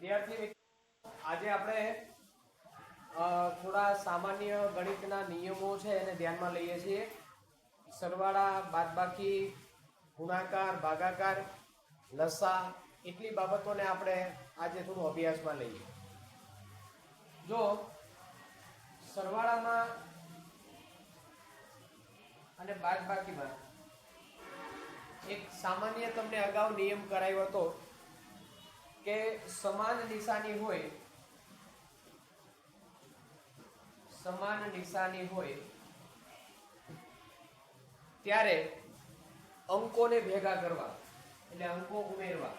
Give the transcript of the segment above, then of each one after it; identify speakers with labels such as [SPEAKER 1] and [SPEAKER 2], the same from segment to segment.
[SPEAKER 1] વિદ્યાર્થી મિત્રો, આજે આપણે થોડા સામાન્ય ગણિતના નિયમો છે એને ધ્યાનમાં લઈએ છીએ. સરવાળા, બાદબાકી, ગુણાકાર, ભાગાકાર, લસા એટલી બાબતોને આપણે આજે થોડું અભ્યાસમાં લઈએ. જો સરવાળામાં અને બાદબાકીમાં એક સામાન્ય તમને અગાઉ નિયમ કરાયો હતો કે સમાન નિશાની હોય ત્યારે અંકોને ભેગા કરવા, એટલે અંકો ઉમેરવા.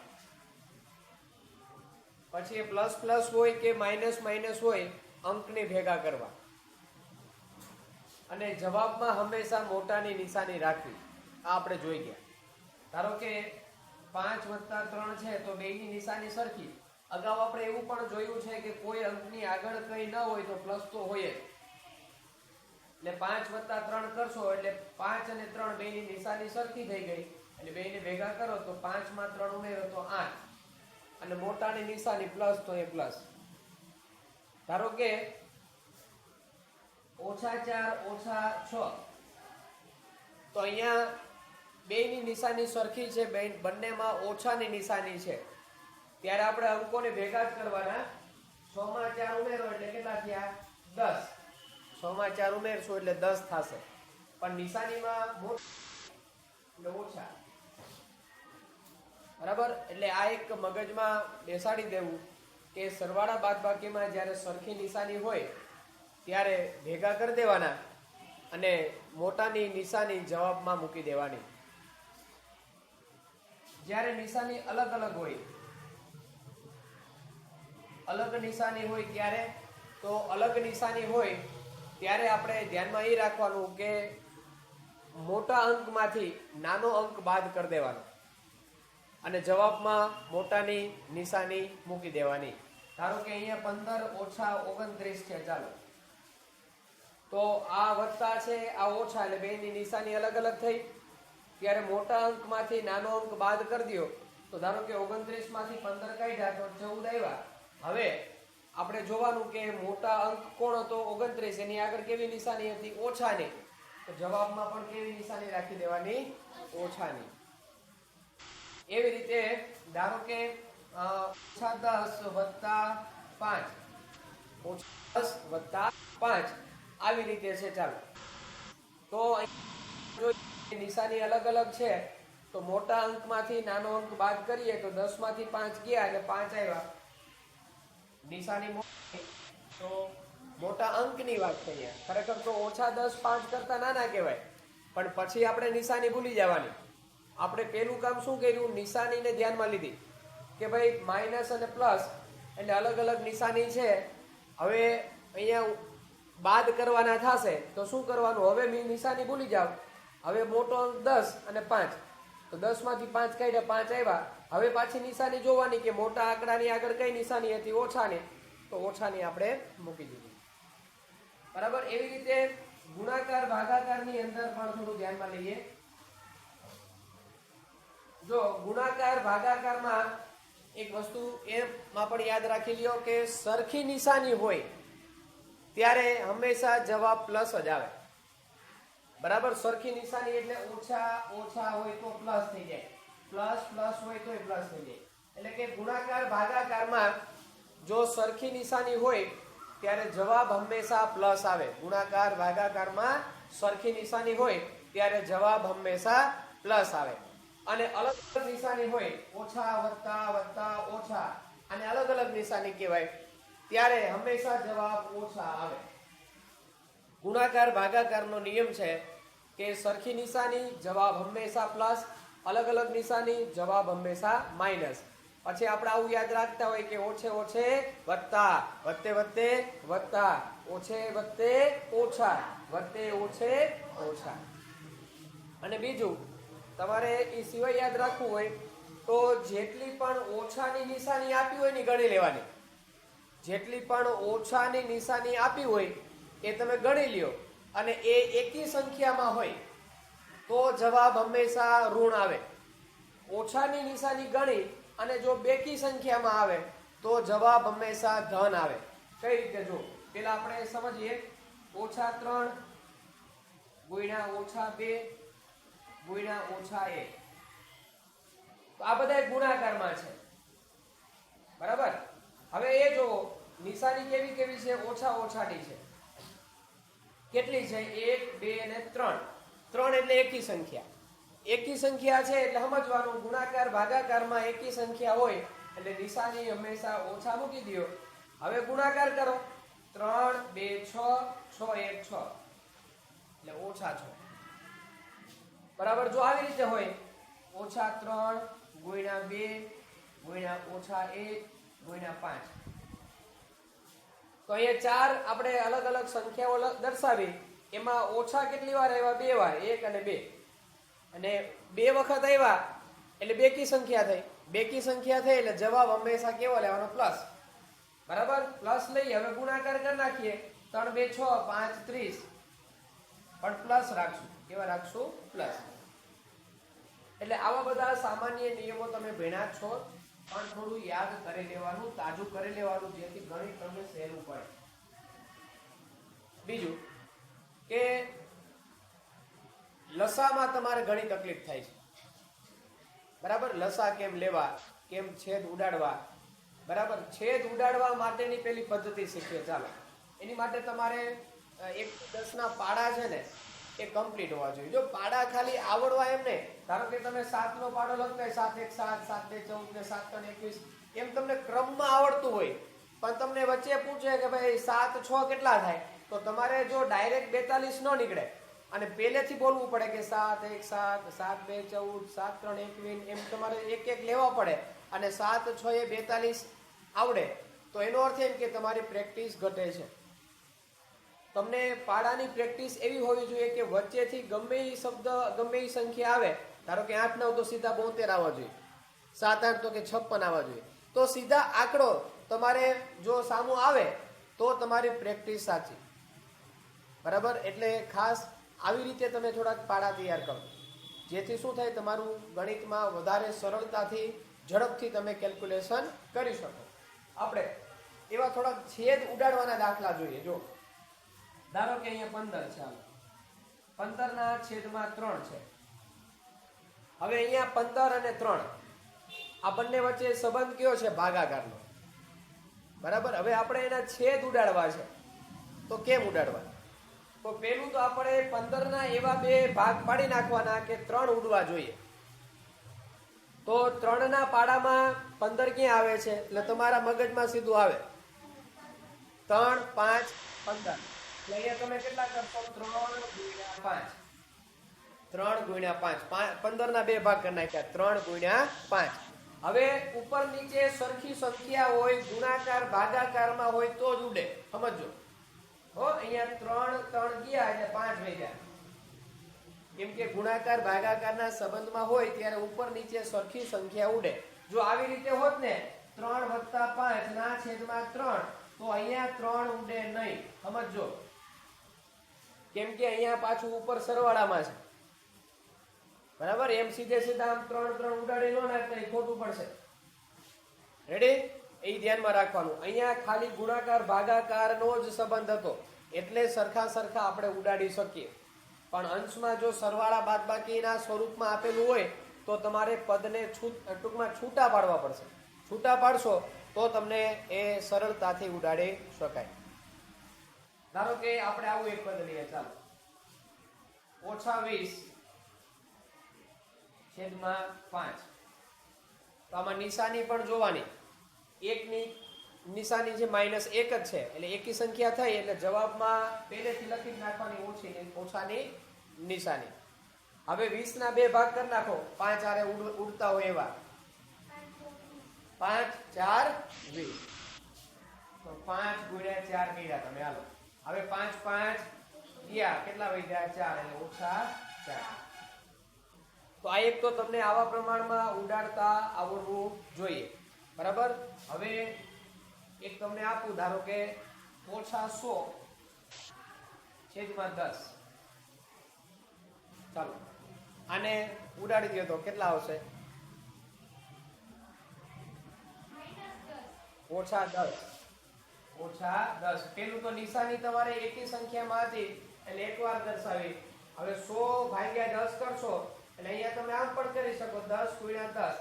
[SPEAKER 1] પછી એ પ્લસ પ્લસ હોય કે માઇનસ માઇનસ હોય, અંકને ભેગા કરવા અને જવાબમાં હંમેશા મોટાની નિશાની રાખવી. આ આપણે જોઈ ગયા. ધારો કે 5 + 3 છે તો બેની નિશાની સરખી. અગાઉ આપણે એવું પણ જોયું છે કે કોઈ અંકની આગળ કંઈ ન હોય તો પ્લસ તો હોય જ. એટલે 5 + 3 કરશો એટલે 5 અને 3 બેની નિશાની સરખી થઈ ગઈ. એટલે બેને ભેગા કરો તો 5 માં 3 ઉમેરો તો 8 અને મોટાની નિશાની પ્લસ તો એ પ્લસ. ધારો કે -4 - 6 તો અહીંયા બેની નિશાની સરખી છે, બંનેમાં ઓછાની નિશાની છે, ત્યારે આપણે અંકોને ભેગા જ કરવાના. 6 માં 4 ઉમેરો એટલે કેટલા થયા? 10. 6 માં 4 ઉમેરશો એટલે 10 થશે, પણ નિશાનીમાં એટલે ઓછા. બરાબર? એટલે આ એક મગજમાં બેસાડી દેવું કે સરવાળા બાદબાકીમાં જ્યારે સરખી નિશાની હોય ત્યારે ભેગા કરી દેવાના અને મોટાની નિશાની જવાબમાં મૂકી દેવાની. જ્યારે નિશાની અલગ અલગ હોય, ત્યારે તો અલગ નિશાની હોય ત્યારે આપણે ધ્યાનમાં એ રાખવાનું કે મોટા અંકમાંથી નાનો અંક બાદ કરી દેવાનો અને જવાબમાં મોટાની નિશાની મૂકી દેવાની. ધારો કે અહીંયા 15 - 29 છે. ચાલો, તો આ વત્તા છે, આ ઓછા, એટલે બેની નિશાની અલગ અલગ થઈ. ત્યારે મોટા અંકમાંથી નાનો અંક બાદ કરી દો તો ધારો કે 29 માંથી 15 કાઢ્યા તો 14 આવ્યા. હવે આપણે જોવાનું કે મોટા અંક કોણ હતો? 29. એની આગળ કેવી નિશાની હતી? ઓછાની. તો જવાબમાં પણ કેવી નિશાની રાખી દેવાની? ઓછાની. એવી રીતે ધારો કે -10 + 5, -10 + 5 આવી રીતે છે. ચાલો, તો જો નિશાની અલગ અલગ છે તો મોટા અંકમાંથી નાનો અંક બાદ કરીએ તો 10 માંથી 5 ગયા એટલે 5 આવ્યા. નિશાની તો મોટા અંકની વાત કરીએ. ખરેખર તો -10 = 5 કરતા નાના કહેવાય, પણ પછી આપણે નિશાની ભૂલી જવાની. આપણે પેલું કામ શું કર્યું? નિશાનીને ધ્યાનમાં લીધી કે ભાઈ માઇનસ અને પ્લસ એટલે અલગ અલગ નિશાની છે. હવે અહીંયા બાદ કરવાના થશે તો શું કરવાનું? હવે નિશાની ભૂલી જાવ. હવે મોટો અંક 10 અને 5, તો 10 માંથી 5 કાઢ્યા, 5 આવ્યા. હવે પાછી નિશાની જોવાની કે મોટા આંકડાની આગળ કઈ નિશાની હતી? ઓછાની. તો ઓછાની આપણે મૂકી દીધી. બરાબર? એવી રીતે ગુણાકાર ભાગાકારની અંદર પણ થોડું ધ્યાનમાં લઈએ. જો ગુણાકાર ભાગાકારમાં એક વસ્તુ એમાં પણ યાદ રાખી લ્યો કે સરખી નિશાની હોય ત્યારે હંમેશા જવાબ પ્લસ જ આવે. બરાબર? સરખી નિશાની એટલે ઓછા હોય તો પ્લસ થઈ જાય, પ્લસ હોય તો પ્લસ થઈ જાય. એટલે કે ગુણાકાર ભાગાકારમાં જો સરખી નિશાની હોય ત્યારે જવાબ હંમેશા પ્લસ આવે. ગુણાકાર ભાગાકારમાં સરખી નિશાની હોય ત્યારે જવાબ હંમેશા પ્લસ આવે. અને અલગ અલગ નિશાની હોય, ઓછા વત્તા ઓછા, અને અલગ અલગ નિશાની કહેવાય, ત્યારે હંમેશા જવાબ ઓછા આવે. ગુણાકાર ભાગાકારનો નિયમ છે કે સરખી નિશાની જવાબ હંમેશા પ્લસ, અલગ અલગ નિશાની જવાબ હંમેશા માઇનસ. પછી આપણે આવું યાદ રાખતા હોય કે ઓછે વત્તા, વત્તે વત્તા, ઓછે વત્તે ઓછા, વત્તે ઓછે ઓછા. અને બીજું તમારે એ સિવાય યાદ રાખવું હોય તો જેટલી પણ ઓછાની નિશાની આપી હોય ને ગણી લેવાની. જેટલી પણ ઓછાની નિશાની આપી હોય એ તમે ગણી લ્યો અને એ એકી સંખ્યામાં હોય તો જવાબ હંમેશા ઋણ આવે. ઓછાની નિશાની ગણી અને જો બેકી સંખ્યામાં આવે તો જવાબ હંમેશા ધન આવે. કઈ રીતે? જો પેલા આપણે સમજીએ. -3 ગુણ્યા -2 ગુણ્યા -1. તો આ બધા ગુણાકારમાં છે, બરાબર. હવે એ જો નિશાની કેવી કેવી છે? ઓછા ઓછાની છે. કેટલી છે? 1 2 અને 3. 3 એટલે એકી સંખ્યા. એકી સંખ્યા છે એટલે સમજવાનું ગુણાકાર ભાગાકારમાં એકી સંખ્યા હોય એટલે નિશાની હંમેશા ઓછા મૂકી દો. હવે ગુણાકાર કરો. 3 2 6 6 1 6 એટલે -6. બરાબર. જો આવી રીતે હોય -3 ગુણ્યા 2 ગુણ્યા -1 ગુણ્યા 5. તો અહીંયા 4 આપણે અલગ અલગ સંખ્યાઓ દર્શાવી. એમાં ઓછા કેટલી વાર આવ્યા? 2 વાર. 1 અને 2. અને 2 વખત આવ્યા એટલે બેકી સંખ્યા થઈ. બેકી સંખ્યા થઈ એટલે જવાબ હંમેશા કેવો લેવાનો? પ્લસ. બરાબર. પ્લસ લઈ હવે ગુણાકાર કરી નાખીએ. 3 2 6 5 30 પણ પ્લસ રાખશું. કેવા રાખશું? પ્લસ. એટલે આવા બધા સામાન્ય નિયમો તમે ભણ્યા છો, પણ થોડું યાદ કરી લેવાનું, તાજું કરી લેવાનું, જેથી ગણિત તમને સહેલું પડે. બીજું કે લસામાં તમારે ઘણી તકલીફ થાય છે, બરાબર. લસા કેમ લેવા, કેમ છેદ ઉડાડવા, બરાબર. છેદ ઉડાડવા માટેની પેલી પદ્ધતિ શીખીએ. ચાલો, એની માટે તમારે 1 થી 10 ના પાડા છે ને એ કમ્પ્લીટ હોવા જોઈએ. જો પાડા ખાલી આવડવા એમ નહીં, ધારો કે તમે 7 નો પાડો લખતા 7 1 7 7 2 14 ને 7 3 21 એમ તમને ક્રમમાં આવડતું હોય, પણ તમને વચ્ચે પૂછે કે ભાઈ 7 6 કેટલા થાય, તો તમારે જો ડાયરેક્ટ 42 ન નીકળે અને પહેલેથી બોલવું પડે કે 7 1 7 7 2 14 7 3 21 એમ તમારે એક એક લેવા પડે. અને 7 6 એ 42 આવડે તો એનો અર્થ એમ કે તમારી પ્રેક્ટિસ ઘટે છે. તમને પાડાની પ્રેક્ટિસ એવી હોવી જોઈએ કે વચ્ચેથી ગમે એ શબ્દ, ગમે એ સંખ્યા આવે, ધારો કે 8 9 તો સીધા 72 આવવા જોઈએ, 7 8 તો કે 56 આવવા જોઈએ. તો સીધા આંકડો તમારે જો સામું આવે તો તમારી પ્રેક્ટિસ સાચી, બરાબર. એટલે ખાસ આવી રીતે તમે થોડાક પાડા તૈયાર કરો, જેથી શું થાય? તમારું ગણિતમાં વધારે સરળતાથી, ઝડપથી તમે કેલ્ક્યુલેશન કરી શકો. આપણે એવા થોડાક છેદ ઉડાડવાના દાખલા જોઈએ. જો ધારો કે અહીંયા 15 છે, 15 ના છેદમાં 3 છે. હવે અહીંયા 15 અને 3 આ બંને વચ્ચે સંબંધ કયો છે? ભાગાકારનો, બરાબર. હવે આપણે એના છેદ ઉડાડવા છે, તો કેમ ઉડાડવા? તો પેલું તો આપણે 15 ના એવા બે ભાગ પાડી નાખવાના કે 3 ઉડવા જોઈએ. તો 3 ના પાડામાં 15 ક્યાં આવે છે? એટલે તમારા મગજમાં સીધું આવે 3 5 15. એટલે અહીંયા તમે કેટલા કરશો? 3 ગુણ્યા 5. 3 ગુણ્યા 5. 15 ના બે ભાગ કરી નાખ્યા. 3 ગુણ્યા 5. હવે ઉપર નીચે સરખી સંખ્યા હોય, ગુણાકાર ભાગાકારમાં હોય તો જ ઉડે. સમજો હો, અહીંયા 3 3 ગયા એટલે 5 વહી ગયા. કેમ કે ગુણાકાર ભાગાકારના સંબંધમાં હોય ત્યારે ઉપર નીચે સરખી સંખ્યા ઉડે. જો આવી રીતે હોત ને 3 + 5 ના છેદમાં 3, તો અહીંયા 3 ઉડે નહીં. સમજો, કેમ કે અહીંયા પાછું ઉપર સરવાળામાં છે, બરાબર. એમ સીધે સીધા આમ 3 3 ઉડાડી લો ને તો ખોટું પડશે. રેડી? એ ધ્યાનમાં રાખવાનું. અહીંયા ખાલી ગુણાકાર ભાગાકારનો જ સંબંધ હતો એટલે સરખા સરખા આપણે ઉડાડી શકીએ. પણ અંશમાં જો સરવાળા બાદબાકીના સ્વરૂપમાં આપેલું હોય તો તમારે પદને ટૂંકમાં છૂટા પાડવા પડશે. છૂટા પાડશો તો તમને એ સરળતાથી ઉડાડી શકાય. ધારો કે આપણે આવું એક પદ લઈએ. ચાલો, -20 છેદમાં 5. તો આમાં નિશાની પણ જોવાની. એકની નિશાની છે -1 જ છે એટલે એકી સંખ્યા થઈ એટલે જવાબમાં પહેલેથી લખી નાખવાની ઓછાની નિશાની. હવે 20 ના બે ભાગ કરી નાખો. 5 આરે ઉડતા હોય એવા. 5 4 20. તો 5 ગુણ્યા 4 કર્યા તમે. હાલો, હવે 5 5 ગયા કેટલા વધ્યા? 4 એટલે -4. તો આ એક તો તમને આવા પ્રમાણમાં ઉડાડતા આવડવું જોઈએ, બરાબર. હવે એક તમને આપું, ધારો કે -100 છેદમાં 10. ચાલો આને ઉડાડી દો તો કેટલા આવશે? -10 પેલું તો નિશાની તમારે એકી સંખ્યામાં હતી એટલે એકવાર દર્શાવી. હવે 100/10 કરશો એટલે અહીંયા તમે આમ પણ કરી શકો 10 × 10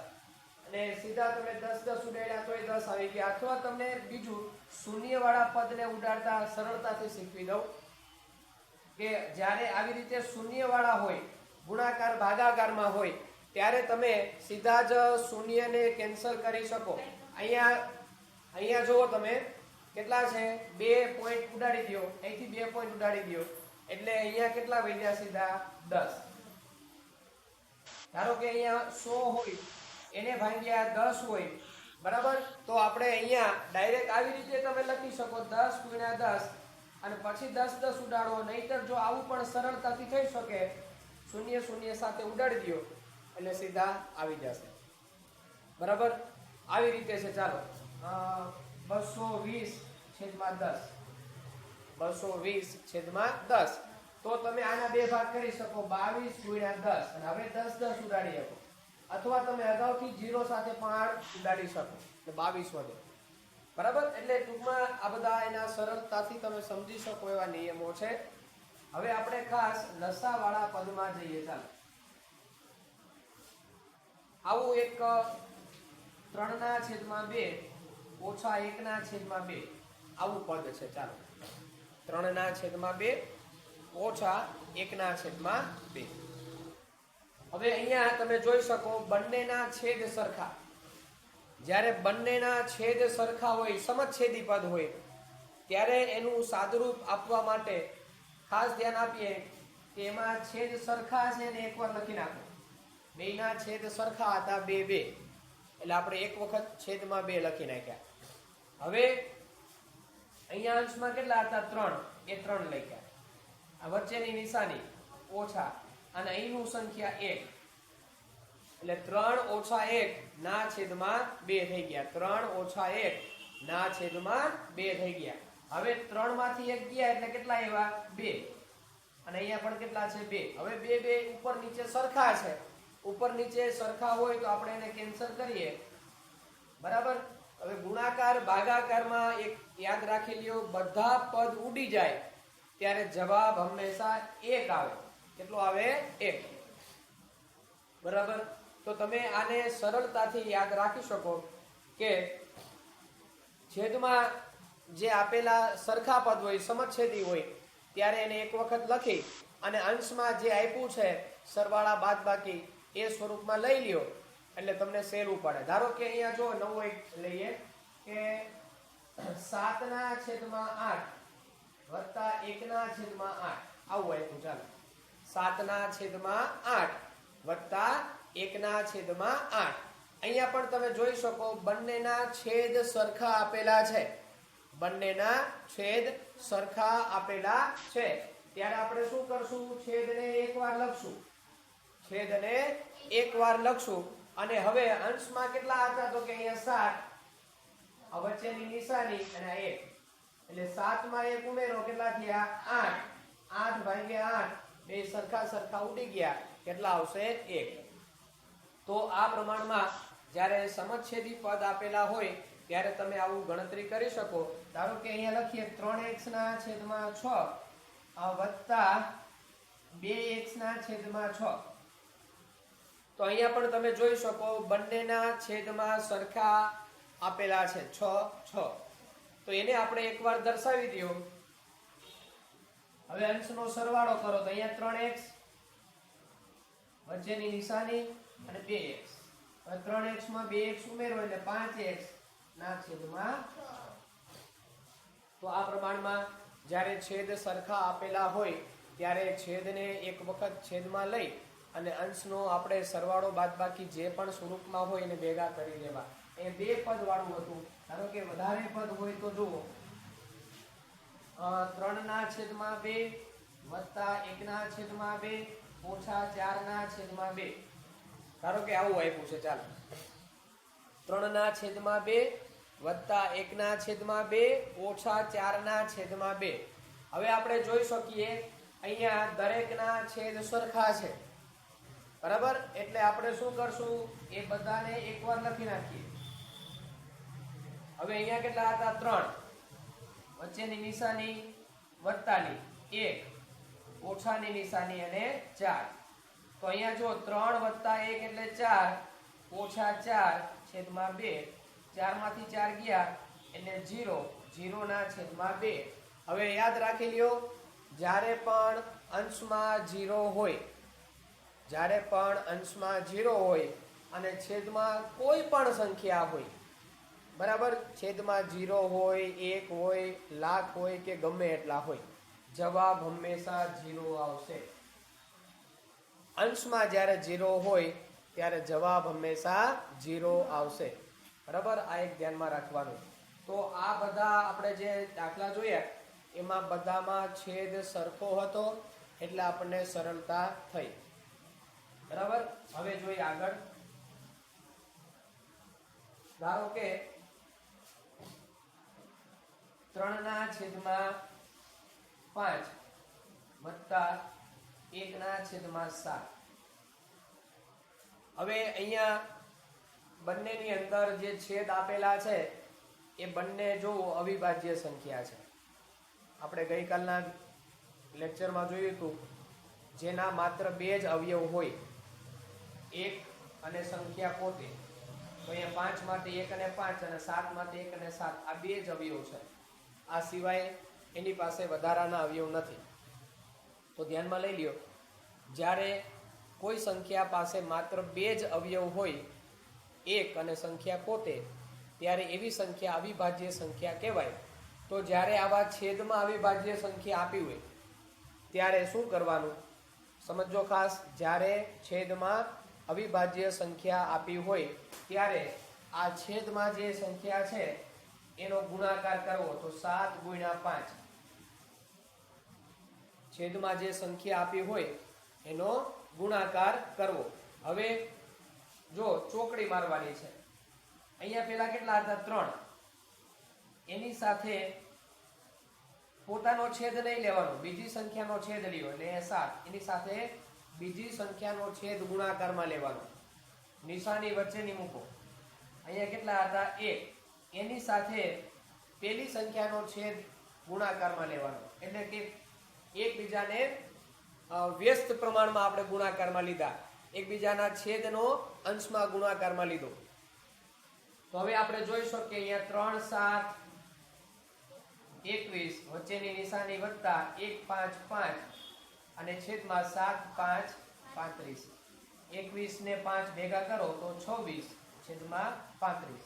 [SPEAKER 1] અને સીધા તમે 10 ઉડાડ્યા તોય 10 આવી ગયા. અથવા તમને બીજું શૂન્યવાળા પદને ઉડાડતા સરળતાથી શીખવી દઉં કે જ્યારે આવી રીતે શૂન્યવાળા હોય, ગુણાકાર ભાગાકારમાં હોય, ત્યારે તમે સીધા જ શૂન્યને કેન્સલ કરી શકો. અહીંયા જુઓ તમે કેટલા છે, 2 પોઈન્ટ ઉડાડી દો, અહીંથી 2 પોઈન્ટ ઉડાડી દો એટલે અહીંયા કેટલા વધ્યા? સીધા 10. ધારો કે અહીંયા 100 હોય એને ભાગ્યા 10 હોય, બરાબર? તો આપણે અહીંયા ડાયરેક્ટ આવી રીતે તમે લખી શકો 10 × 10 અને પછી 10 ઉડાડો. નહીતર જો આવું પણ સરળતાથી થઈ શકે, શૂન્ય શૂન્ય સાથે ઉડાડી દો એટલે સીધા આવી જશે, બરાબર? આવી રીતે છે. ચાલો 220/10 220/10 તો તમે આના બે ભાગ કરી શકો, 22 × 10 અને હવે 10 ઉડાડી શકો. અથવા તમે અગાઉથી 0 સાથે પણ ઉડાડી શકો એટલે 22 વધે, બરાબર? એટલે ટૂંકમાં આ બધા એના સરળતાથી તમે સમજી શકો એવા નિયમો છે. હવે આપણે ખાસ લસાવાળા પદમાં જઈએ. ચાલો આવું એક 3/2 -1/2 આવું પદ છે. ચાલો 3/2 -1/2. હવે અહીંયા તમે જોઈ શકો બંનેના છેદ સરખા. જ્યારે બંનેના છેદ સરખા હોય, સમછેદી પદ હોય, ત્યારે એનું સાદુરૂપ આપવા માટે ખાસ ધ્યાન આપીએ કે એમાં છેદ સરખા છે ને એકવાર લખી નાખો. બેના છેદ સરખા હતા 2 2 એટલે આપણે એક વખત છેદમાં 2 લખી નાખ્યા. હવે અહીંયા અંશમાં કેટલા હતા? 3 એ 3 લખ્યા. આ વચ્ચેની નિશાની ઓછા અને અહીંનું સંખ્યા 1 એટલે 3 - 1/2 થઈ ગયા. 3 - 1/2 થઈ ગયા. હવે 3 માંથી 1 ગયા એટલે કેટલા આવ્યા? 2 અને અહીંયા પણ કેટલા છે? 2. હવે 2 ઉપર નીચે સરખા છે. ઉપર નીચે સરખા હોય તો આપણે એને કેન્સલ કરીએ, બરાબર? હવે ગુણાકાર ભાગાકારમાં એક યાદ રાખી લ્યો, બધા પદ ઉડી જાય ત્યારે જવાબ હંમેશા 1 આવે. કેટલો આવે? 1, બરાબર? તો તમે આને સરળતાથી યાદ રાખી શકો કે છેદમાં જે આપેલા સરખા પદ હોય, સમછેદી હોય, ત્યારે એને એક વખત લખી અને અંશમાં જે આપ્યું છે સરવાળા બાદબાકી એ સ્વરૂપમાં લઈ લ્યો એટલે તમને સહેલું પડે. ધારો કે અહીંયા જો નવો એક લઈએ કે 7/8 વત્તા 1/8 આવું આપ્યું. ચાલો 7/8 વત્તા 1/8. અહીંયા પણ તમે જોઈ શકો બંનેના છેદ સરખા આપેલા છે. બંનેના છેદ સરખા આપેલા છે ત્યારે આપણે શું કરશું? છેદને એકવાર લખશું. અને હવે અંશમાં કેટલા હતા? તો કે અહીંયા 7, વચ્ચેની નિશાની અને 1 એટલે 7 માં 1 ઉમેરો કેટલા થયા? 8. 8/8 બે સરખા ઉડી ગયા. કેટલા આવશે? 1. તો આ પ્રમાણમાં જ્યારે સમછેદી પદ આપેલા હોય ત્યારે તમે આવું ગણતરી કરી શકો. ધારો કે અહીંયા લખીએ 3x/6 વત્તા 2x/6. તો અહીંયા પણ તમે જોઈ શકો બંનેના છેદમાં સરખા આપેલા છે 6. તો એને આપણે એકવાર દર્શાવી દો. હવે અંશનો સરવાળો કરો તો અહીંયા 3x વચ્ચેની નિશાની અને 2x. હવે 3x માં 2x ઉમેરો એટલે 5x/6. તો આ પ્રમાણમાં જ્યારે છેદ સરખા આપેલા હોય ત્યારે છેદને એક વખત છેદમાં લઈ અને અંશનો આપણે સરવાળો બાદબાકી જે પણ સ્વરૂપમાં હોય એને ભેગા કરી દેવા. એ 2 પદ વાળું હતું. ધારો કે વધારે પદ હોય તો જુઓ 3/2 વત્તા 1/2 ઓછા 4/2. ધારો કે આવું આપ્યું છે. ચાલો 3/2 વત્તા 1/2 ઓછા 4/2. હવે આપણે જોઈ શકીએ અહીંયા દરેકના છેદ સરખા છે, બરાબર? એટલે આપણે શું કરશું? એ બધાને એકવાર લખી નાખીએ. હવે અહીંયા કેટલા હતા? 3, વચ્ચેની નિશાની વત્તાની 1, ઓછાની નિશાની અને 4. તો અહીંયા જો 3 + 1 એટલે 4, ઓછા 4 છેદમાં 2, 4 માંથી 4 ગયા એટલે 0, 0 ના છેદમાં 2. હવે યાદ રાખી લ્યો, જ્યારે પણ અંશમાં 0 હોય, જ્યારે પણ અંશમાં 0 હોય અને છેદમાં કોઈ પણ સંખ્યા હોય, બરાબર, છેદમાં 0 હોય, 1 હોય, લાખ હોય કે ગમે એટલા હોય, જવાબ હંમેશા 0 આવશે. અંશમાં જ્યારે 0 હોય ત્યારે જવાબ હંમેશા 0 આવશે. બરાબર, આ એક ધ્યાનમાં રાખવાનું. તો આ બધા આપણે જે દાખલા જોયા એમાં બધામાં છેદ સરખો હતો એટલે આપણને સરળતા થઈ. બરાબર, હવે જોઈએ આગળ. ધારો કે 3/5 વત્તા 1/7. હવે અહીંયા બંનેની અંદર જે છેદ આપેલા છે એ બંને જો અવિભાજ્ય સંખ્યા છે. આપણે ગઈકાલના લેક્ચરમાં જોયું હતું, જેના માત્ર 2 જ અવયવ હોય, 1 અને સંખ્યા પોતે. તો અહીંયા 5 માટે 1 અને 5 અને 7 માટે 1 અને 7, આ 2 જ અવયવ છે. આ સિવાય એની પાસે વધારાના અવયવ નથી. તો ધ્યાનમાં લઈ લ્યો, જ્યારે કોઈ સંખ્યા પાસે માત્ર 2 જ અવયવ હોય, 1 અને સંખ્યા પોતે, ત્યારે એવી સંખ્યા અવિભાજ્ય સંખ્યા કહેવાય. તો જ્યારે આવા છેદમાં અવિભાજ્ય સંખ્યા આપી હોય ત્યારે શું કરવાનું સમજો ખાસ. જ્યારે છેદમાં અવિભાજ્ય સંખ્યા આપી હોય ત્યારે આ છેદમાં જે સંખ્યા છે એનો ગુણાકાર કરવો. તો 7 × 5, છેદમાં જે સંખ્યા આપી હોય એનો ગુણાકાર કરવો. હવે જો ચોકડી મારવાની છે, અહીંયા પેલા કેટલા હતા? 3. એની સાથે પોતાનો છેદ નહીં લેવાનો, બીજી સંખ્યાનો છેદ લ્યો એટલે 7. એની સાથે બીજી સંખ્યાનો છેદ ગુણાકારમાં લેવાનો, નિશાની વચ્ચેની મૂકો. અહીંયા કેટલા હતા? 1. એની સાથે પેલી સંખ્યાનો છેદ ગુણાકારમાં લેવાનો, એટલે કે એકબીજાને વ્યસ્ત પ્રમાણમાં આપણે ગુણાકારમાં લીધા, એકબીજાના છેદનો અંશમાં ગુણાકારમાં લીધો. તો હવે આપણે જોઈશું કે અહીંયા 3, 7, 21, વચ્ચેની નિશાની વત્તા 1, 5, 5 અને છેદમાં 7, 5, 35. 21 ને 5 ભેગા કરો તો 26 છેદમાં 35.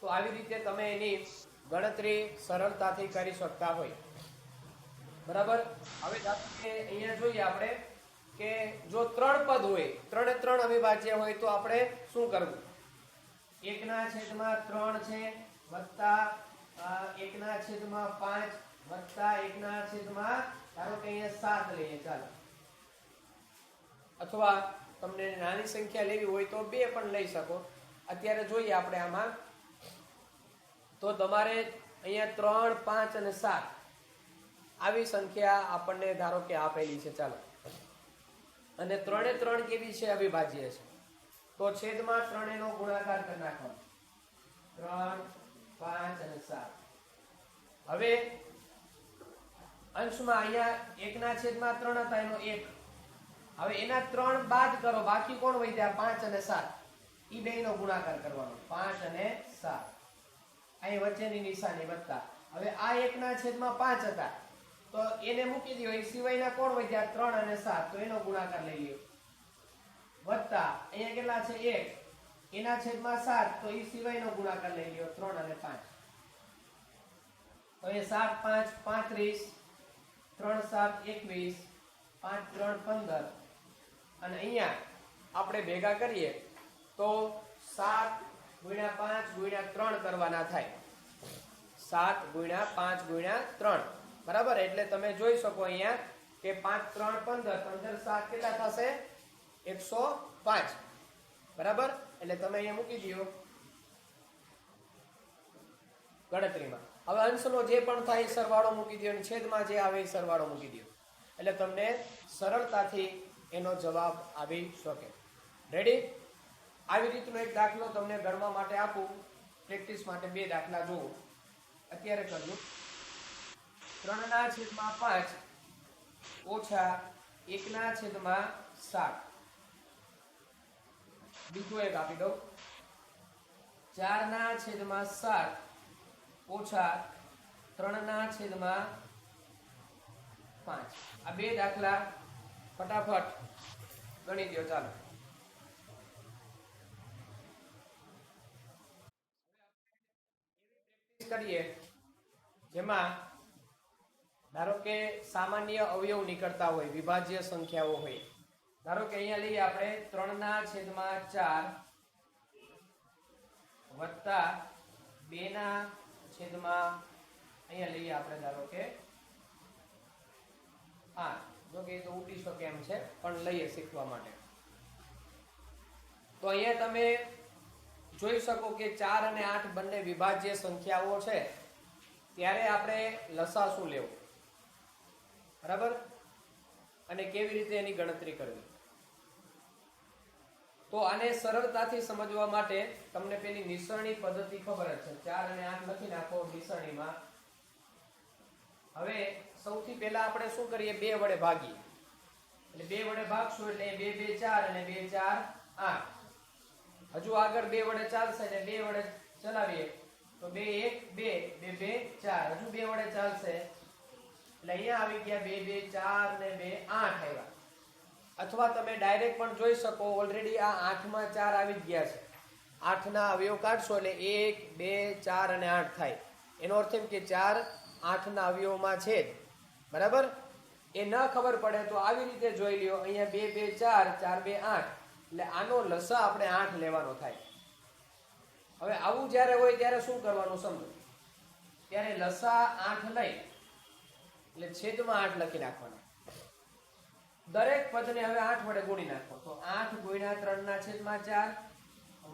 [SPEAKER 1] તો આવી રીતે તમે એની ગણતરી સરળતાથી કરી શકતા હોય. બરાબર, હવે અહીંયા જોઈએ આપણે કે જો 3 પદ હોય, 3 એ 3 અવિભાજ્ય હોય તો આપણે શું કરવું? 1/3 છે વત્તા 1/5 વત્તા 1/, ધારો કે અહીંયા 7 લઈએ, ચાલો. અથવા તમને નાની સંખ્યા લેવી હોય તો 2 પણ લઈ શકો. અત્યારે જોઈએ આપણે આમાં, તો તમારે અહીંયા 3, 5 અને 7 આવી સંખ્યા આપણને ધારો કે આપેલી છે, ચાલો. અને 3 એ 3 કેવી છે? અવિભાજ્ય છે. તો છેદમાં 3 નો ગુણાકાર કરી નાખવાનો, 3, 5 અને 7. હવે અંશમાં અહીંયા 1/3 હતા, એનો 1. હવે એના 3 બાદ કરો, બાકી કોણ વધ્યા? 5 અને 7. એ બેયનો ગુણાકાર કરવાનો, 5 અને 7. અહીં વચ્ચેની નિશાની વત્તા. હવે આ 1/5 હતા તો એને મૂકી દો, એ સિવાયના કોણ વધ્યા? 3 અને 7. તો એનો ગુણાકાર લઈ લ્યો, વત્તા અહીંયા કેટલા છે? 1, એના છેદમાં 7, તો એ સિવાયનો ગુણાકાર લઈ લ્યો, 3 અને 5. તો એ 7, 5, 35, 3, 7, 21, 5, 3, 15. અને અહીંયા આપણે ભેગા કરીએ તો 7 × 5 × 3 કરવાના થાય, 7 × 5 × 3. બરાબર, એટલે તમે જોઈ શકો અહીંયા કે 5, 3, 15, 15, 7 કેટલા થશે? 105. બરાબર, એટલે તમે અહીંયા મૂકી દો ગણતરીમાં. હવે અંશનો જે પણ થાય સરવાળો મૂકી દો અને છેદમાં જે આવે એ સરવાળો મૂકી દો, એટલે તમને સરળતાથી એનો જવાબ આવી શકે. રેડી? આવી રીતનો એક દાખલો તમને ગણવા માટે આપું પ્રેક્ટિસ માટે બે દાખલા જુઓ, અત્યારે કરજો. 3/5 ઓછા 1/7. બીજું એક આપી દઉં, 4/7 ઓછા 3/5. આ બે દાખલા ફટાફટ ગણી દો. ચાલો, કરીએ જેમાં ધારો કે સામાન્ય અવયવ નીકળતા હોય, વિભાજ્ય સંખ્યાઓ હોય. ધારો કે અહીંયા લઈએ આપણે 3/4 વત્તા 2/, અહીંયા લઈએ આપણે ધારો કે 8. જો કે એ તો ઉઠી શકે એમ છે, પણ લઈએ શીખવા માટે. તો અહીંયા તમે જોઈ શકો કે 4 અને 8 બંને વિભાજ્ય સંખ્યાઓ છે, ત્યારે આપણે લસા શું લેવો, બરાબર, અને કેવી રીતે એની ગણતરી કરવી. તો આને સરળતાથી સમજવા માટે તમને પેલી નિસરણી પદ્ધતિ ખબર જ છે. 4 અને 8 લખી નાખો નિસરણીમાં. હવે સૌથી પહેલા આપણે શું કરીએ, 2 વડે ભાગીએ. એટલે 2 વડે ભાગશું એટલે 2 2 4 અને 2 4 8. હજુ આગળ 2 વડે ચાલશે એટલે 2 વડે ચલાવીએ તો 2 1 2 2 2 4. હજુ 2 વડે ચાલશે એટલે અહીંયા આવી ગયા 2 2 4 ને 2 8 આવ્યા. અથવા તમે ડાયરેક્ટ પણ જોઈ શકો, ઓલરેડી આ 8 માં 4 આવી જ ગયા છે. 8 ના અવયવ કાઢશો એટલે 1 2 4 અને 8 થાય. એનો અર્થ એમ કે 4 8 ના અવયવમાં છે જ, બરાબર. એ ન ખબર પડે તો આવી રીતે જોઈ લ્યો, અહીંયા 2 2 4 4 2 8, એટલે આનો લસા આપણે 8 લેવાનો થાય. હવે આવું જ્યારે હોય ત્યારે શું કરવાનું સમજો. ત્યારે લસા 8 લઈ એટલે છેદમાં 8 લખી નાખવાના. દરેક પદને હવે 8 વડે ગુણી નાખો. તો 8 ગુણ્યા 3/4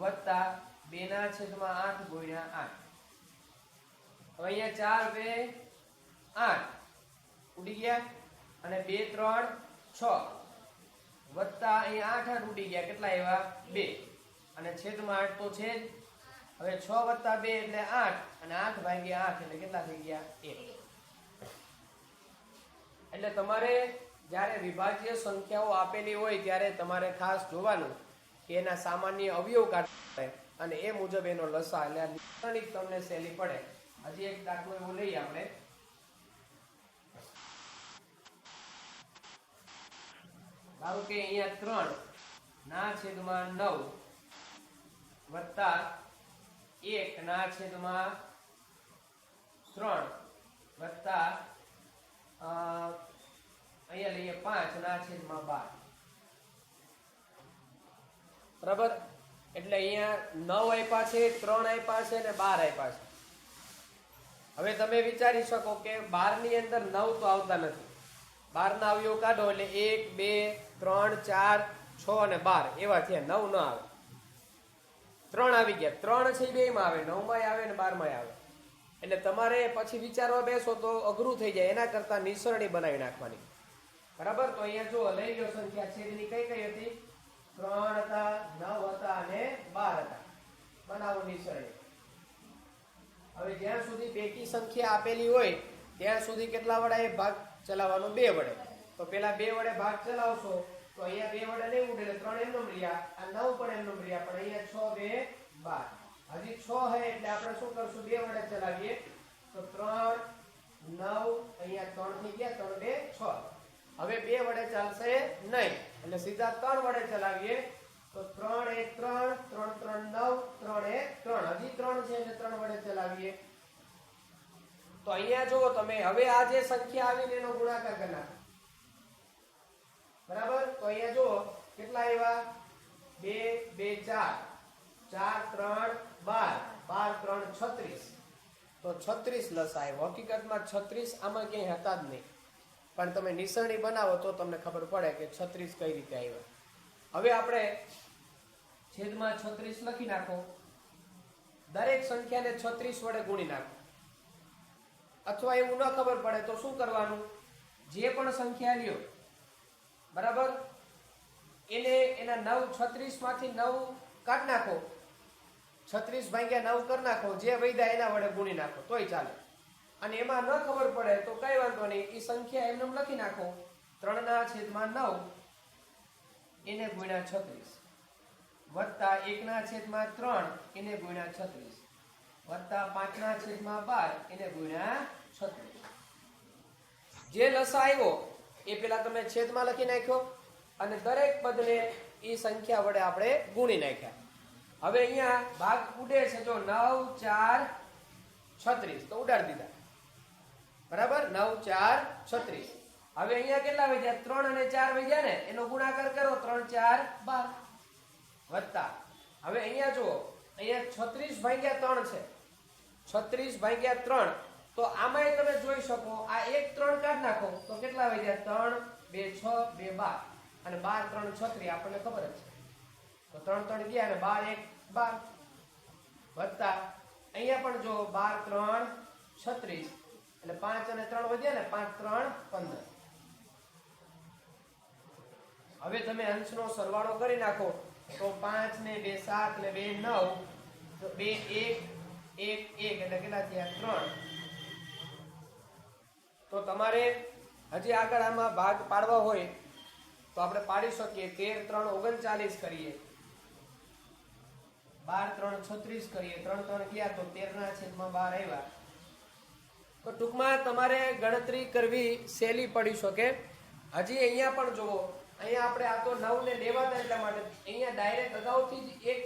[SPEAKER 1] વત્તા 2/8 ગુણ્યા 8. હવે અહીંયા 4 2 8 ઉડી ગયા, અને 2 3 6 વત્તા અહીંયા 8 8 ઉડી ગયા. કેટલા આવ્યા? 2. અને છેદમાં 8 તો છે જ. હવે 6 વત્તા 2 એટલે 8, અને 8 ભાગ્યા 8 એટલે કેટલા થઈ ગયા? 1. એટલે તમારે જ્યારે વિભાજ્ય સંખ્યાઓ આપેલી હોય ત્યારે તમારે ખાસ જોવાનું કે એના સામાન્ય અવયવ કાઢે અને એ મુજબ એનો લસા, એટલે નિસરણી તમને સહેલી પડે. હજી એક દાખલો એવો લઈએ આપણે. ધારો કે અહીંયા 3/9 વત્તા 1/3 વત્તા અહીંયા લઈએ 5/12. બરાબર. એટલે અહીંયા 9 આપ્યા છે, 3 આપ્યા છે અને 12 આપ્યા છે. હવે તમે વિચારી શકો કે 12 ની અંદર 9 તો આવતા નથી. 12 ના અવયવ કાઢો એટલે 1 2 3 4 6 અને 12 એવા થયા. 9 ન આવે. 3 આવી ગયા. 3 છે 2 માં આવે, 9 માં આવે ને 12 માં આવે. એટલે તમારે પછી વિચારવા બેસો તો અઘરું થઈ જાય. એના કરતા નિસરણી બનાવી નાખવાની. બરાબર. તો અહીંયા જો લઈ લો સંખ્યા છેદની કઈ કઈ હતી? 3 હતા, 9 હતા અને 12 હતા. બનાવો નિસરણી. હવે જ્યાં સુધી બેકી સંખ્યા આપેલી હોય ત્યાં સુધી કેટલા વડે ભાગ ચલાવવાનો? 2 વડે. તો પેલા 2 વડે ભાગ ચલાવશો તો અહીંયા 2 વડે નહીં ઉડે એટલે 3 એમનો રહ્યા, આ 9 પણ એમનો રહ્યા, પણ અહીંયા 6 2 12. હજી 6 હે એટલે આપણે શું કરશું? 2 વડે ચલાવીએ તો 3 9 અહીંયા 3 થઈ ગયા, 3 2 6. હવે 2 વડે ચાલશે નહીં એટલે સીધા 3 વડે ચલાવીએ તો 3 1 3 3 3 9 3 1 3. હજી 3 છે એટલે 3 વડે ચલાવીએ તો અહીંયા જુઓ તમે, હવે આ જે સંખ્યા આવીને એનો ગુણાકાર કરી નાખો. બરાબર. તો અહીંયા જુઓ કેટલા આવ્યા? 2 2 4 4 3 12 12 3 36. તો 36 લસા આવ્યો. હકીકતમાં 36 આમાં ક્યાંય હતા જ નહીં, પણ તમે નિસરણી બનાવો તો તમને ખબર પડે કે 36 કઈ રીતે આવ્યા. હવે આપણે છેદમાં 36 લખી નાખો. દરેક સંખ્યાને 36 વડે ગુણી નાખો. અથવા એવું ન ખબર પડે તો શું કરવાનું? જે પણ સંખ્યા લ્યો, બરાબર, એને એના 9 36 માંથી 9 કાઢ નાખો. 36 ભાગ્યા 9 કરી નાખો, જે વૈધા એના વડે ગુણી નાખો તોય ચાલે. અને એમાં ન ખબર પડે તો કઈ વાંધો નહીં, એ સંખ્યા એમને લખી નાખો 3/9 એને ગુણ્યા 36 વત્તા 1/3 એને ગુણ્યા 36 વત્તા 5/12 એને ગુણ્યા 36. જે લસા આવ્યો એ પેલા તમે છેદમાં લખી નાખ્યો અને દરેક પદને એ સંખ્યા વડે આપણે ગુણી નાખ્યા. હવે અહીંયા ભાગ ઉડે છે, જો 9 4 36 તો ઉડાડી દીધા, બરાબર. 9 4 36. હવે અહીંયા કેટલા વધ્યા? 3 અને 4 વધ્યા ને, એનો ગુણાકાર કરો 3 4 12 વત્તા. હવે અહીંયા જુઓ, અહીંયા 36/3 છે, 36/3 તો આમાંય તમે જોઈ શકો આ 1 3 કાઢી નાખો તો કેટલા વધ્યા? 3 2 6 2 12 અને 12 3 36 આપણને ખબર જ છે, તો 3 3 ગયા અને 12 1 12 વત્તા અહીંયા પણ જો 12 3 36 એટલે 5 અને 3 વધ્યા ને, 5 3 15. હવે તમે અંશનો સરવાળો કરી નાખો તો 5 ને 2 7 ને 2 9 તો 2 1 1 1 એટલે કેટલા થયા? 3. તો તમારે હજી આગળ આમાં ભાગ પાડવા હોય તો આપણે પાડી શકીએ. 13 3 39 કરીએ, 12 3 36 કરીએ, 3 3 ગયા તો 13/12 આવ્યા. તો ટૂંકમાં તમારે ગણતરી કરવી સહેલી પડી શકે. હજી અહીંયા પણ જુઓ, અહીંયા આપણે આ તો 9 ને લેવાતા એટલા માટે અહીંયા ડાયરેક્ટ અગાઉથી જ 1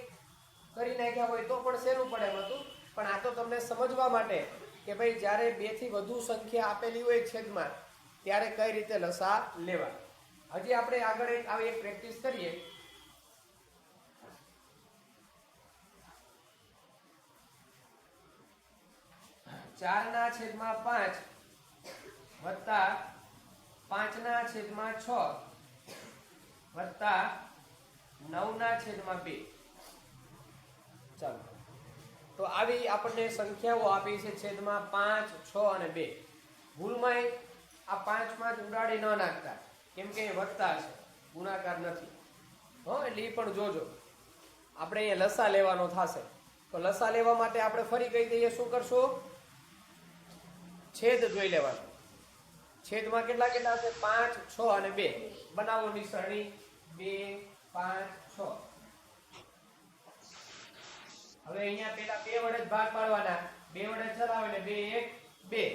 [SPEAKER 1] કરી નાખ્યા હોય તો પણ સહેલું પડે એમ હતું, પણ આ તો તમને સમજવા માટે કે ભાઈ જ્યારે 2 થી વધુ સંખ્યા આપેલી હોય છેદમાં ત્યારે કઈ રીતે લસા લેવા. હજી આપણે આગળ આવી એક પ્રેક્ટિસ કરીએ. 4/5 વત્તા 5/6 વત્તા 9/2. ચાલો, તો આવી આપણને સંખ્યાઓ આપી છે છેદમાં 5 6 અને 2. ભૂલમાં આ 5 માં જ ઉડાડી ન નાખતા, કેમ કે એ વત્તા છે, ગુણાકાર નથી. એટલે એ પણ જોજો. આપણે અહીંયા લસા લેવાનો થશે તો લસા લેવા માટે આપણે ફરી કહી દઈએ, શું કરશું? છેદ જોઈ લેવાનો. છેદમાં કેટલા કેટલા હશે? 5 6 અને 2. બનાવો નિસરણી. 2 5 6. હવે અહીંયા પેલા 2 વડે જ ભાગ પાડવાના. 2 વડે ચલાવો એટલે 2 1 2.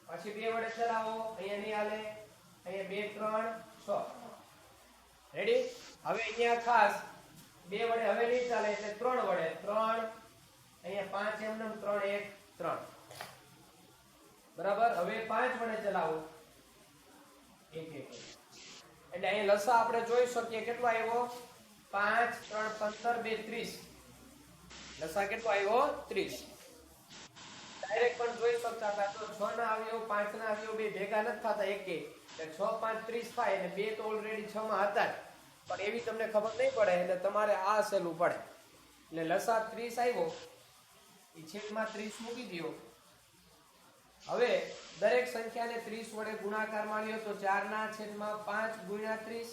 [SPEAKER 1] પછી 2 વડે ચલાવો, અહીંયા નહીં હાલે, અહીંયા 2 3 6. રેડી? હવે અહીંયા ખાસ 2 વડે હવે નહીં ચાલે એટલે 3 વડે 3. અહીંયા 5 એમ 3 1 3. બરાબર. હવે 5 વડે ચલાવો 1 1. એટલે અહીંયા લસા આપણે જોઈ શકીએ કેટલો આવ્યો? 5 3 15 2 30. લસા કેટલો આવ્યો? 30. ડાયરેક્ટ પણ જોઈ શકતા હતા તો 6 ના આવ્યો 5 ના આવ્યો, બે ભેગા નથી થતા એક એટલે 6 5 30 થાય અને બે તો ઓલરેડી 6 માં હતા જ, પણ એવી તમને ખબર નહીં પડે એટલે તમારે આ સહેલું પડે. એટલે લસા 30 આવ્યો, એ છેદમાં 30 મૂકી દો. હવે દરેક સંખ્યાને 30 વડે ગુણાકાર માંડ્યો તો 4/5 ગુણ્યા 30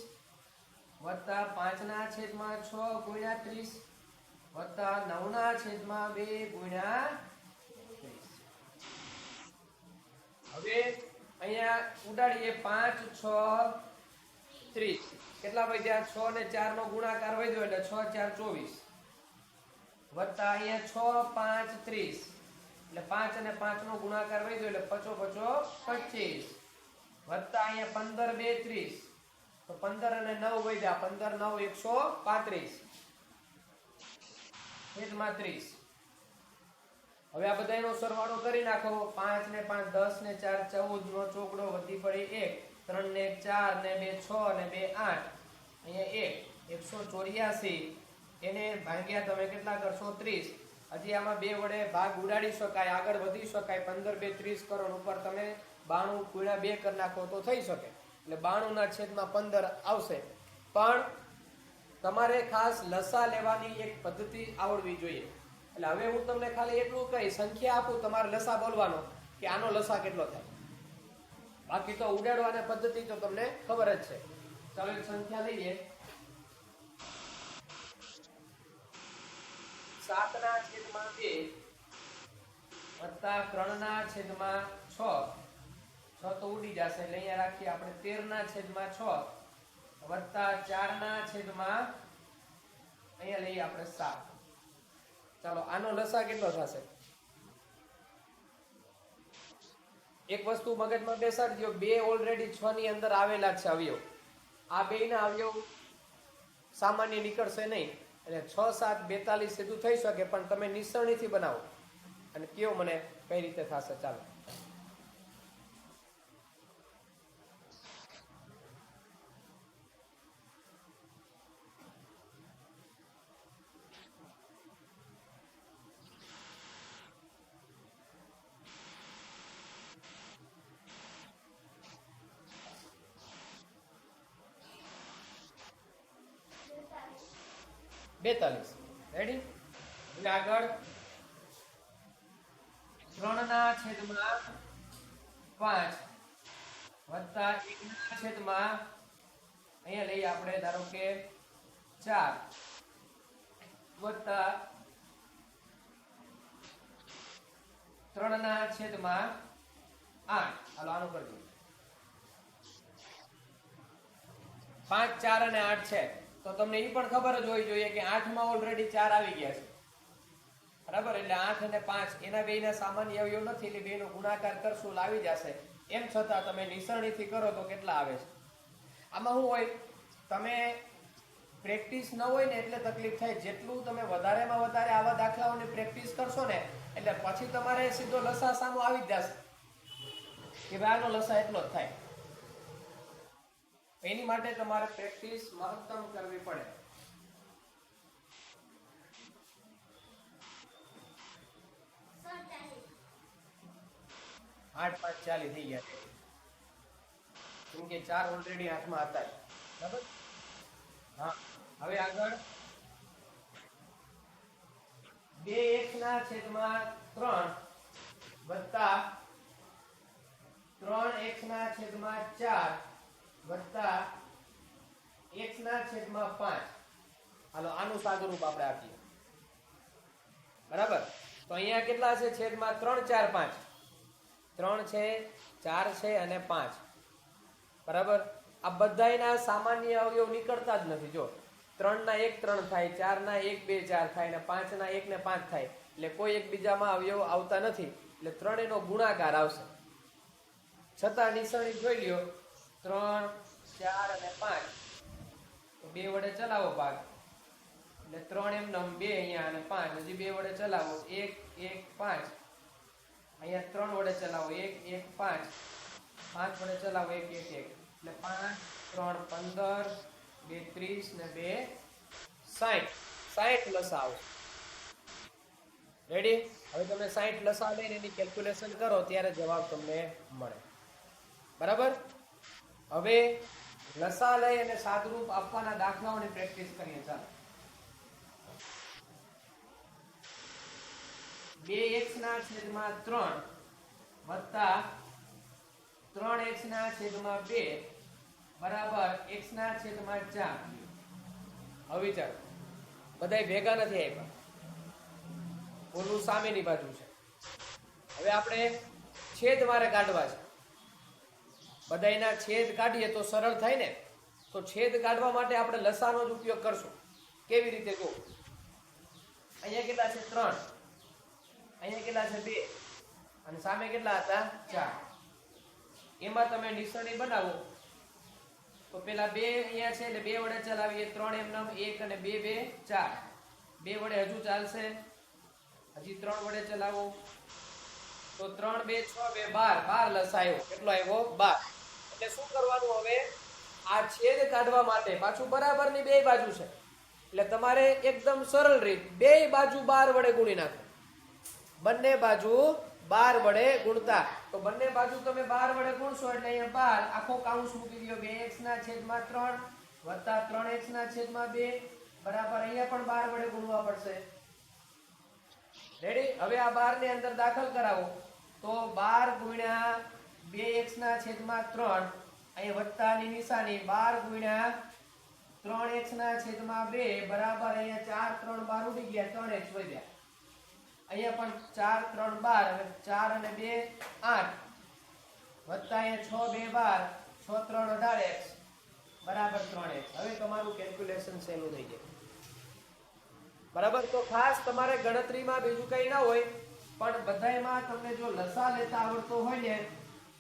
[SPEAKER 1] વત્તા 5/6 ગુણ્યા 30 વત્તા 9/2 ગુણ્યા 30. હવે અહીંયા ઉડાડીએ 5 6 30. કેટલા વધ્યા? 6 ને 4 નો ગુણાકાર વધ્યો એટલે 6 4 24 વત્તા અહીંયા 6 5 30 એટલે 5 અને 5 નો ગુણાકાર વધ્યો એટલે 5 5 25 વત્તા અહીંયા 15 2 30 તો 15 અને 9 વધ્યા, 15 9 135 છેદમાં 30. હવે આ બધાનો સરવાળો કરી નાખો. 5 ને 5 10 ને 4 14 નો ચોકડો વધી પડી 1, 3 ને 1 4 ને 2 6 ને 2 8, અહીંયા 184. એને ભાગ્યા તમે કેટલા કરશો? 30. હજી આમાં 2 વડે ભાગ ઉડાડી શકાય, આગળ વધી શકાય. 15 2 30 કરો, ઉપર તમે 92 ગુણ્યા 2 કરી નાખો તો થઈ શકે. એટલે 92 ના છેદમાં 15 આવશે. પણ તમારે ખાસ લસા લેવાની એક પદ્ધતિ આવડવી જોઈએ. એટલે હવે હું તમને ખાલી એટલું કહી સંખ્યા આપું, તમારે લસા બોલવાનો કે આનો લસા કેટલો થાય. બાકી તો ઉડાડવાની પદ્ધતિ તો તમને ખબર જ છે. ચાલો એક સંખ્યા લઈએ. 7/2 વત્તા 3/6, 6 તો ઉડી જશે એટલે અહીંયા રાખીએ આપણે 13/6 વત્તા 4/, અહીંયા લઈએ આપણે 7. ચાલો આનો લસા કેટલો થશે? એક વસ્તુ મગજમાં બેસાડી દો, બે ઓલરેડી 6 ની અંદર આવેલા છે અવયવ. આ બેયના અવયવ સામાન્ય નીકળશે નહીં, એટલે 6 7 42 સીધું થઈ શકે, પણ તમે નિસરણીથી બનાવો અને કયો મને કઈ રીતે થશે. ચાલો બેતાલીસ. રેડી? એટલે આગળ 3/5 વત્તા 1/, અહીંયા લઈએ આપણે ધારો કે 4 વત્તા 3/8. હાલો આનું કરજો. 5 4 અને 8 છે તો તમને એ પણ ખબર જ હોવી જોઈએ કે 8 માં ઓલરેડી 4 આવી ગયા છે, બરાબર? એટલે 8 અને 5 એના બેયના સામાન્ય અવયવ નથી, એટલે બેયનો ગુણાકાર કરશું લાવી જશે. એમ છતાં તમે નિસરણીથી કરો તો કેટલા આવે છે? આમાં શું હોય, તમે પ્રેક્ટિસ ન હોય ને એટલે તકલીફ થાય. જેટલું તમે વધારેમાં વધારે આવા દાખલાઓની પ્રેક્ટિસ કરશો ને એટલે પછી તમારે સીધો લસા સામો આવી જ જશે કે ભાઈ આનો લસા એટલો જ થાય. એની માટે તમારે પ્રેક્ટિસ મહત્તમ કરવી પડે. આઠ 5 40 થઈ ગયા છે, કેમ કે 4 ઓલરેડી હાથમાં હતા, બરાબર? હા, હવે આગળ 2x/3 વત્તા 3x/4 વત્તા x/5. હાલો આનું સાદુરૂપ આપણે આપીએ, બરાબર? તો અહીંયા કેટલા છે? છેદમાં 3 4 5. 3 છે, 4 છે અને 5, બરાબર? આ બધાયના સામાન્ય અવયવ નીકળતા જ નથી. જો 3 ના 1 3 થાય, 4 ના 1 2 4 થાય, અને 5 ના 1 ને 5 થાય, એટલે કોઈ એકબીજામાં અવયવ આવતા નથી, એટલે ત્રણેયનો ગુણાકાર આવશે. છતાં નિસરણી જોઈ લ્યો, 3 4 અને 5, તો 2 વડે ચલાવો ભાગ, એટલે 3 એમનેમ 2 અહીંયા અને 5, હજી 2 વડે ચલાવો, 1 1 5, અહીંયા 3 વડે ચલાવો, 1 1 5, 5 વડે ચલાવો, 1 1 1, એટલે 5 3 15, 2 30 ને 2 60. 60 લસા આવશે. રેડી? હવે તમે 60 લસા લઈને એની કેલ્ક્યુલેશન કરો ત્યારે જવાબ તમને મળે, બરાબર? હવે લસા લઈ અને સાદરૂપ આપવાના દાખલાઓની પ્રેક્ટિસ કરીએ. ચાલો 2x/3 વત્તા 3x/2 બરાબર x/4. હવે વિચારો, બધાય ભેગા નથી આવ્યા, ઓલું સામેની બાજુ છે. હવે આપણે છેદ મારે કાઢવા છે, બધાયના છેદ કાઢીએ તો સરળ થાય ને. તો છેદ કાઢવા માટે આપણે લસાનો જ ઉપયોગ કરશું. કેવી રીતે? જો અહીંયા કેટલા છે? 3, અહીંયા કેટલા છે? 2, અને સામે કેટલા હતા? 4. એમાં તમે નિસરણી બનાવો તો પેલા 2 અહીંયા છે એટલે 2 વડે ચલાવીએ, 3 એમનેમ 1 અને 2 2 4, 2 વડે હજુ ચાલશે, હજી 3 વડે ચલાવો તો 3 2 6 2 12. 12 લસા આવ્યો. કેટલો આવ્યો? 12. એટલે શું કરવાનું? હવે આ છેદ કાઢવા માટે પાછું બરાબરની બે બાજુ છે, એટલે તમારે એકદમ સરળ રીત, બે બાજુ 12 વડે ગુણી નાખો. બંને બાજુ 12 વડે ગુણતા, તો બંને બાજુ તમે 12 વડે ગુણશો એટલે અહીંયા 12 આખો કાઉન્સ મૂકી દો. 2x/3 વત્તા 3x/2 બરાબર અહીંયા પણ 12 વડે ગુણવા પડશે. રેડી? હવે આ 12 ને અંદર દાખલ કરાવો તો 12 ગુણ્યા 2x/3, અહીંયા વત્તાની નિશાની, 12 ગુણ્યા 3x ના છેદમાં 2 બરાબર અહીંયા 4 3 બાર ઉડી ગયા 3x વધ્યા. અહીંયા પણ 4 3 બાર હવે 4 અને 2 8 વત્તા અહીંયા 6 2 12 6 3 18x બરાબર 3x. હવે તમારું કેલ્ક્યુલેશન સહેલું થઈ જાય. બરાબર. તો ખાસ તમારે ગણતરીમાં બીજું કંઈ ના હોય પણ બધાયમાં તમને જો લસા લેતા આવડતો હોય ને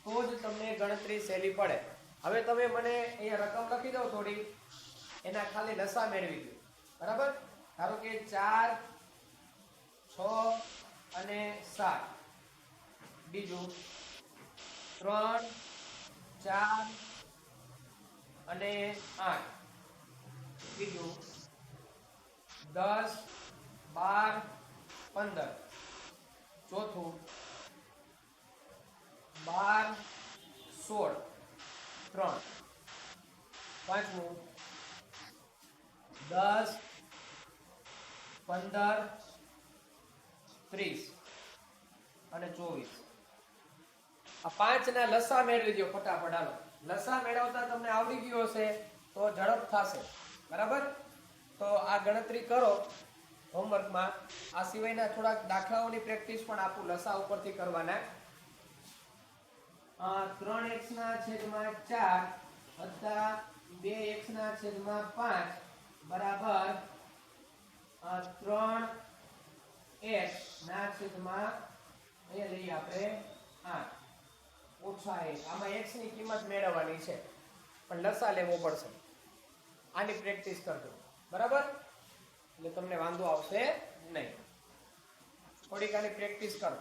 [SPEAKER 1] તો જ તમને ગણતરી સહેલી પડે. હવે તમે મને અહીંયા રકમ લખી દો થોડી, એના ખાલી લસા મેળવી દો. બરાબર. ધારો કે 4 6 અને 7, બીજું 3 4 અને 8, બીજું 10 12 15, ચોથું 12 16 3, પાંચમું 10 15 30 અને 24. આ 5 ના લસા મેળવી દો ફટાફટ. હાલો, લસા મેળવતા તમને આવડી ગયો હશે તો ઝડપ થશે. બરાબર. તો આ ગણતરી કરો હોમવર્કમાં. આ સિવાયના થોડાક દાખલાઓની પ્રેક્ટિસ પણ આપું લસા ઉપરથી કરવાના. 3x ના છેદમાં 4 વત્તા 2x ના છેદમાં 5 બરાબર 3x ના છેદમાં અહીંયા લઈએ આપણે 8 ઓછા 1. આમાં x ની કિંમત મેળવવાની છે પણ લસા લેવો પડશે. આની પ્રેક્ટિસ કરજો. બરાબર. એટલે તમને વાંધો આવશે નહીં. થોડીક આની પ્રેક્ટિસ કરો.